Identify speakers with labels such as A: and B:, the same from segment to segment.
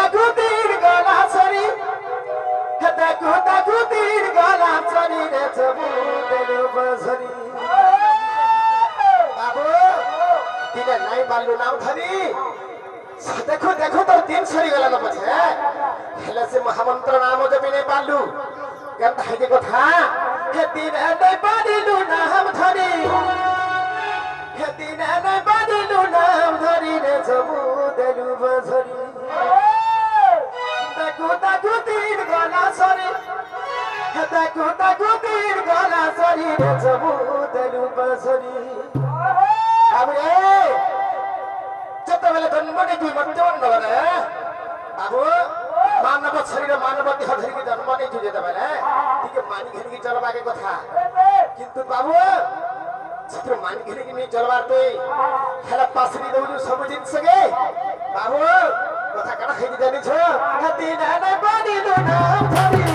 A: দেখো তীর গলা ছড়ি দেখো তীর গলা ছড়ি রে সবুদের বছরি বাবু দিনে নাই পারলু নাম ধরি দেখো দেখো তোর দিন সরি গেল না পছে হেলে সে মহামন্ত্র নাম জপি নাই পারলু কেন তাই যে কথা হে দিনে নাই পারিলু নাম ধরি হে দিনে নাই পারিলু নাম ধরি রে সবুদের বছরি দেখো তীর গলা সরি দেখো তীর গলা সরি রে সবুদের বছরি বাবু যেতবেলে জন্ম নেই তুই মৃত্যুবরণ করে বাবু মানব শরীর মানব দেহ ধরিকি জন্ম নেই তুই যেতবেলে টিকে মানি ঘেরিকি চলবাকে কথা কিন্তু বাবু সেটা মানি ঘেরিকি নিয়ে চলবার তুই হেলা পাশরি দৌড়ু সবু জিনিসকে বাবু কথা কাটা হয়ে জানিছ দিন এনে বানিলু নাম ধরি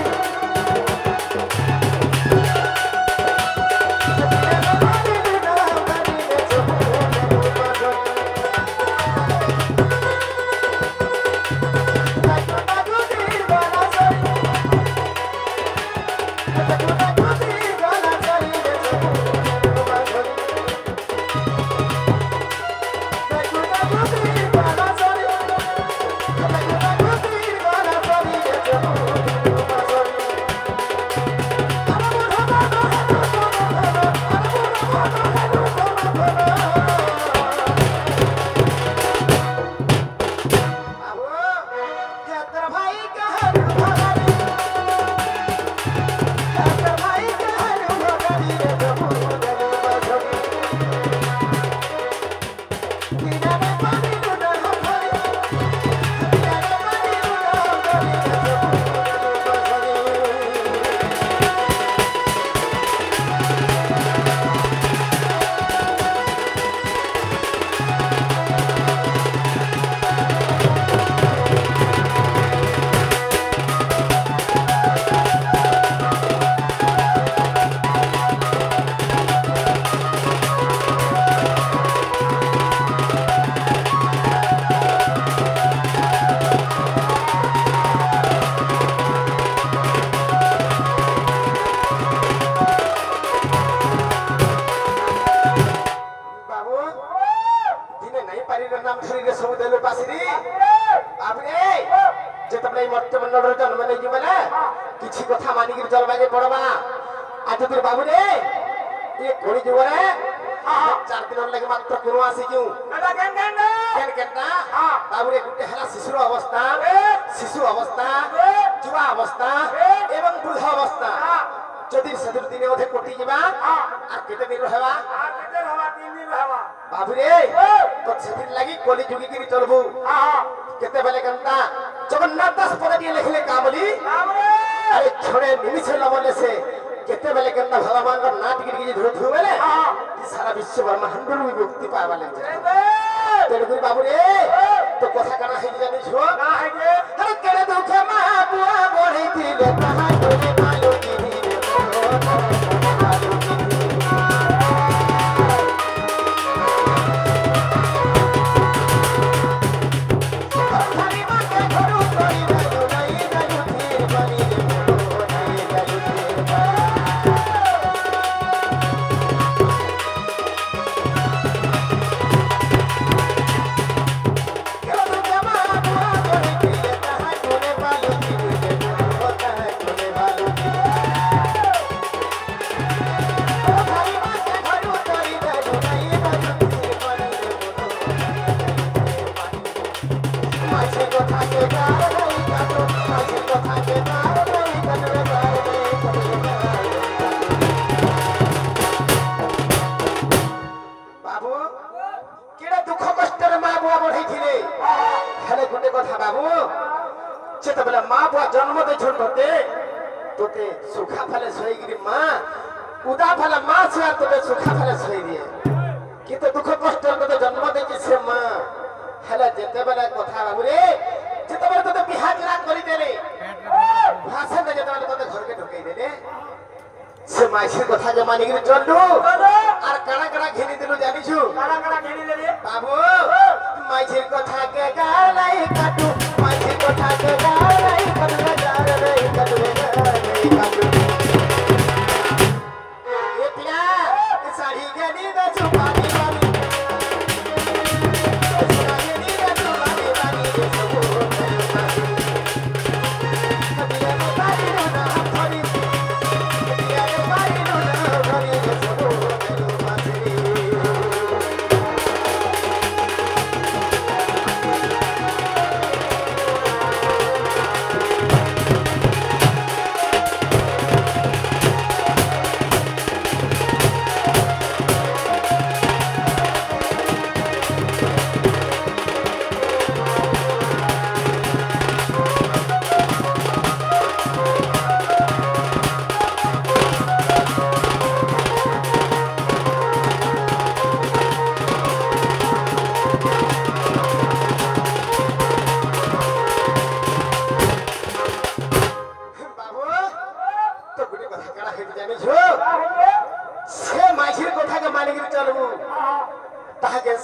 A: जगन्नाथ दास पद लिखले का बोली अरे छोड़े निमिष लवले से केते बेले केनता भगवान का नाट गिरी धुर धुर बेले सारा विश्व ब्रह्मांड में मुक्ति पावा ले तेलुगु बाबू रे तो कथा काना है जानि छो ना है के अरे केरे दुखे मा बुआ बोढ़ी थी ले कहां तोरे मालो की जन्म दे छोड़ते तोते सुखा फले सोईगिरी मां उदा फले मां से तोते सुखा फले सोई दिए कि तो दुख कष्ट तोते जन्म दे कि से मां हला जेते बेला कथा बाबू रे जेते बेला तोते बिहा जरा करी देले भाषण दे जेते बेला तोते घर के ढुकाई देले से माइसे कथा जे मानी गिरी चलू और काना काना घेनी दिलु जानिछु काना काना घेनी देले बाबू माइसे कथा के गालाई काटू माइसे कोठा के गार नहीं कदवे गार नहीं कदवे गार नहीं कदवे ये पिया साड़ी के नींद छुपानी वाली साड़ी नींद छुपानी वाली ये सब कभी ये बारी ना थोड़ी ये बारी ना थोड़ी ये सब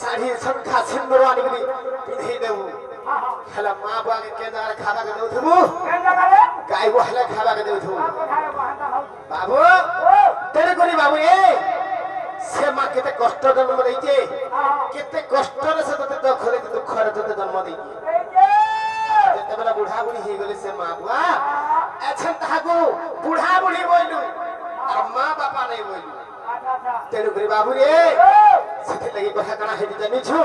A: साड़ी संखा सिंदूर आनिकरी पिन्है देबु हला मां बुआ के केंद्र खाबा के देउथबु गाय को हला खाबा के देउथबु बाबू तेरे कोनी बाबू ए से मां केते कष्ट जन्म देइचे केते कष्ट रे से तते दुख रे तते जन्म देइचे जते बेला बुढ़ा बुढ़ी हे गेले से मां बुआ एछन ताको बुढ़ा बुढ़ी बोलु और मां बापा नहीं बोलु तेरे कोनी बाबू रे सेते लगी कथा कणा हेदि जानि छु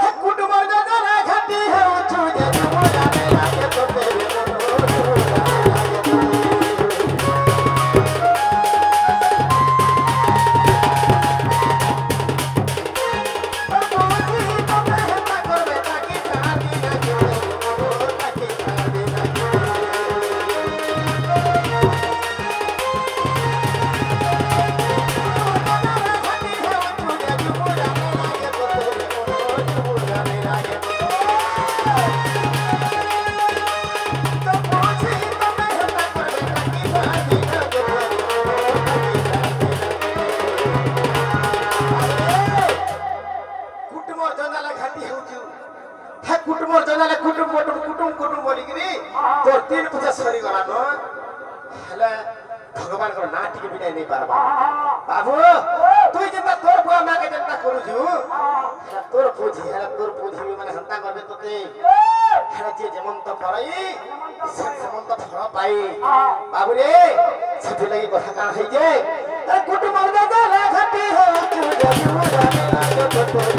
A: हे कुटुमर जगरा घाटी हे छु जे मोरा में लागे तो तेरे तोर तीन पूजा सरी गला न हले भगवान को नाटी के बिना नहीं पारबा बाबू तू जितना तोर बुआ मां के जितना करू छु तोर पूजी माने हंता करबे तते हले जे जेमन तो परई से जेमन तो फर पाई बाबू रे सेति लगी कथा का है जे ए कुटुंब दादा घाटी हो तू जमुरा में लागे तो तोर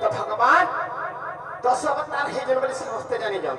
A: तो भगवान 10 अवतार हे जन बोले समझते जानी जाओ